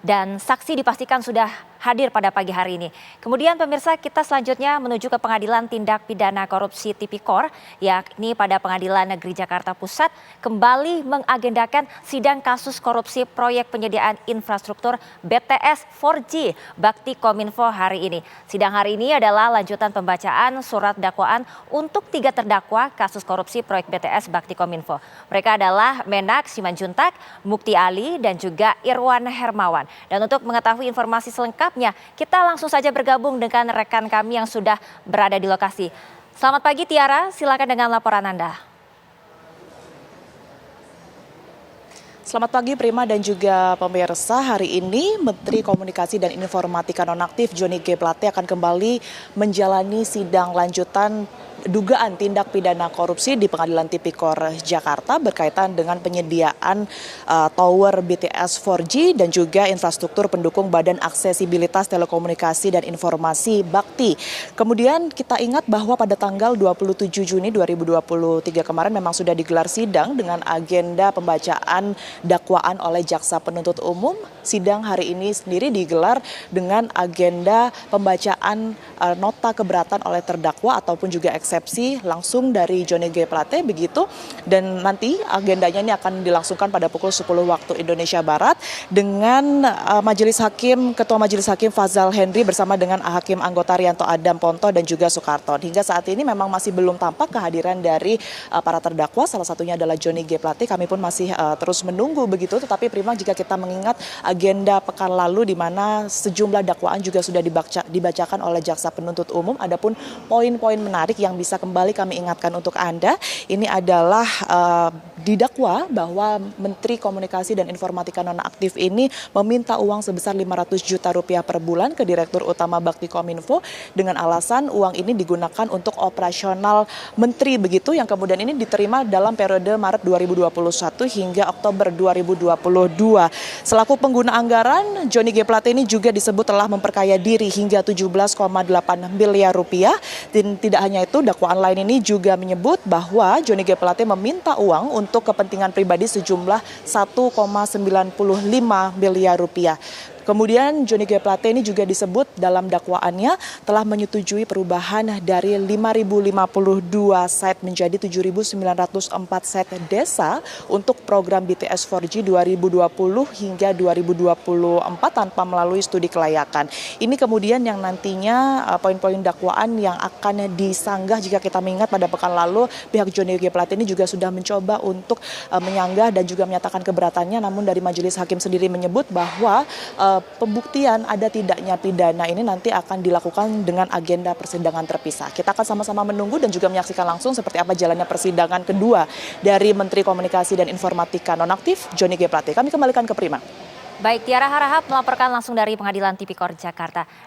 dan saksi dipastikan sudah hadir pada pagi hari ini. Kemudian pemirsa, kita selanjutnya menuju ke Pengadilan Tindak Pidana Korupsi Tipikor, yakni pada Pengadilan Negeri Jakarta Pusat kembali mengagendakan sidang kasus korupsi proyek penyediaan infrastruktur BTS 4G Bakti Kominfo hari ini. Sidang hari ini adalah lanjutan pembacaan surat dakwaan untuk 3 terdakwa kasus korupsi proyek BTS Bakti Kominfo. Mereka adalah Menak Simanjuntak, Mukti Ali, dan juga Irwan Hermawan. Dan untuk mengetahui informasi selengkapnya, kita langsung saja bergabung dengan rekan kami yang sudah berada di lokasi. Selamat pagi Tiara, silakan dengan laporan Anda. Selamat pagi Prima dan juga pemirsa. Hari ini Menteri Komunikasi dan Informatika Nonaktif Johnny G. Plate akan kembali menjalani sidang lanjutan dugaan tindak pidana korupsi di Pengadilan Tipikor Jakarta berkaitan dengan penyediaan tower BTS 4G dan juga infrastruktur pendukung Badan Aksesibilitas Telekomunikasi dan Informasi Bakti. Kemudian kita ingat bahwa pada tanggal 27 Juni 2023 kemarin memang sudah digelar sidang dengan agenda pembacaan dakwaan oleh jaksa penuntut umum. Sidang hari ini sendiri digelar dengan agenda pembacaan nota keberatan oleh terdakwa ataupun juga eksepsi langsung dari Johnny G. Plate begitu, dan nanti agendanya ini akan dilangsungkan pada pukul 10 waktu Indonesia Barat dengan Ketua Majelis Hakim Fazal Henry bersama dengan Hakim anggota Rianto Adam Ponto dan juga Soekarton. Hingga saat ini memang masih belum tampak kehadiran dari para terdakwa, salah satunya adalah Johnny G. Plate. Kami pun masih terus menunggu begitu, tetapi Prima jika kita mengingat agenda pekan lalu di mana sejumlah dakwaan juga sudah dibacakan oleh jaksa penuntut umum, adapun poin-poin menarik yang bisa kembali kami ingatkan untuk Anda, ini adalah didakwa bahwa Menteri Komunikasi dan Informatika Nonaktif ini meminta uang sebesar 500 juta rupiah per bulan ke Direktur Utama Bakti Kominfo dengan alasan uang ini digunakan untuk operasional menteri begitu, yang kemudian ini diterima dalam periode Maret 2021 hingga Oktober 2022. Selaku pengguna anggaran, Johnny G. Plate ini juga disebut telah memperkaya diri hingga 17,8 miliar rupiah. Dan tidak hanya itu, dakwaan lain ini juga menyebut bahwa Johnny G. Plate meminta uang untuk kepentingan pribadi sejumlah 1,95 miliar rupiah. Kemudian Johnny G. Plate ini juga disebut dalam dakwaannya telah menyetujui perubahan dari 5.052 set menjadi 7.904 set desa untuk program BTS 4G 2020 hingga 2024 tanpa melalui studi kelayakan. Ini kemudian yang nantinya poin-poin dakwaan yang akan disanggah. Jika kita mengingat pada pekan lalu pihak Johnny G. Plate ini juga sudah mencoba untuk menyanggah dan juga menyatakan keberatannya, namun dari majelis hakim sendiri menyebut bahwa pembuktian ada tidaknya pidana ini nanti akan dilakukan dengan agenda persidangan terpisah. Kita akan sama-sama menunggu dan juga menyaksikan langsung seperti apa jalannya persidangan kedua dari Menteri Komunikasi dan Informatika Nonaktif Johnny G. Plate. Kami kembalikan ke Prima. Baik, Tiara Harahap melaporkan langsung dari Pengadilan Tipikor Jakarta.